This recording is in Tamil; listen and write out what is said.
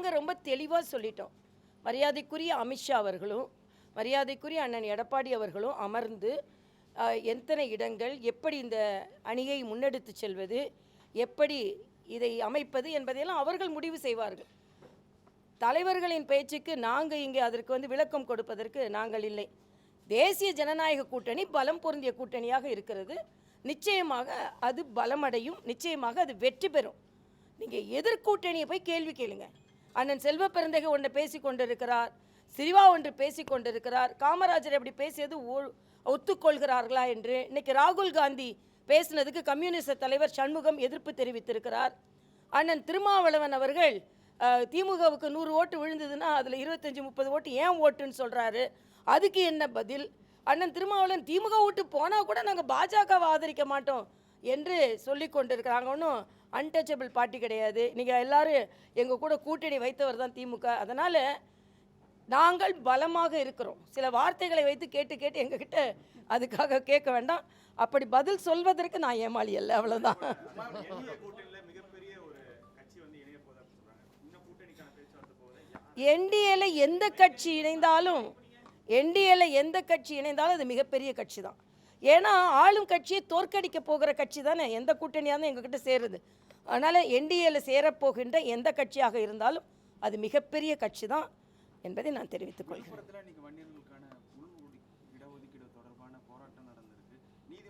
நாங்கள் ரொம்ப தெளிவாக சொல்லிட்டோம். மரியாதைக்குரிய அமித்ஷா அவர்களும் மரியாதைக்குரிய அண்ணன் எடப்பாடி அவர்களும் அமர்ந்து எத்தனை இடங்கள், எப்படி இந்த அணியை முன்னெடுத்து செல்வது, எப்படி இதை அமைப்பது என்பதையெல்லாம் அவர்கள் முடிவு செய்வார்கள். தலைவர்களின் பேச்சுக்கு நாங்கள் இங்கே அதற்கு விளக்கம் கொடுப்பதற்கு நாங்கள் இல்லை. தேசிய ஜனநாயக கூட்டணி பலம் பொருந்திய கூட்டணியாக இருக்கிறது. நிச்சயமாக அது பலமடையும், நிச்சயமாக அது வெற்றி பெறும். நீங்கள் எதிர்கூட்டணியை போய் கேள்வி கேளுங்க. அண்ணன் செல்வ பெருந்தகை ஒன்று பேசி கொண்டிருக்கிறார், சிரிவா ஒன்று பேசி கொண்டிருக்கிறார், காமராஜர் எப்படி பேசியது ஒத்துக்கொள்கிறார்களா என்று. இன்னைக்கு ராகுல் காந்தி பேசினதுக்கு கம்யூனிஸ்ட் தலைவர் சண்முகம் எதிர்ப்பு தெரிவித்திருக்கிறார். அண்ணன் திருமாவளவன் அவர்கள் திமுகவுக்கு 100 ஓட்டு விழுந்ததுன்னா அதில் 25-30 ஓட்டு ஏன் ஓட்டுன்னு சொல்கிறாரு. அதுக்கு என்ன பதில்? அண்ணன் திருமாவளவன் திமுக ஓட்டு போனால் கூட நாங்கள் பாஜகவை ஆதரிக்க மாட்டோம் என்று சொல்லி கொண்டிருக்கிறாங்க. ஒன்றும் அன்டச்சபிள் பார்ட்டி கிடையாது. நீங்கள் எல்லோரும் எங்கள் கூட கூட்டணி வைத்தவர் தான் திமுக. அதனால் நாங்கள் பலமாக இருக்கிறோம். சில வார்த்தைகளை வைத்து கேட்டு கேட்டு எங்ககிட்ட அதுக்காக கேட்க வேண்டாம். அப்படி பதில் சொல்வதற்கு நான் ஏமாளி அல்ல, அவ்வளோதான். என்டிஏல எந்த கட்சி இணைந்தாலும் அது மிகப்பெரிய கட்சி தான். ஏன்னா ஆளும் கட்சியை தோற்கடிக்க போகிற கட்சி தானே எந்த கூட்டணியாக தான் எங்ககிட்ட சேருது. அதனால் என்டிஏல சேரப்போகின்ற எந்த கட்சியாக இருந்தாலும் அது மிகப்பெரிய கட்சி தான் என்பதை நான் தெரிவித்துக் கொள்கிறேன்.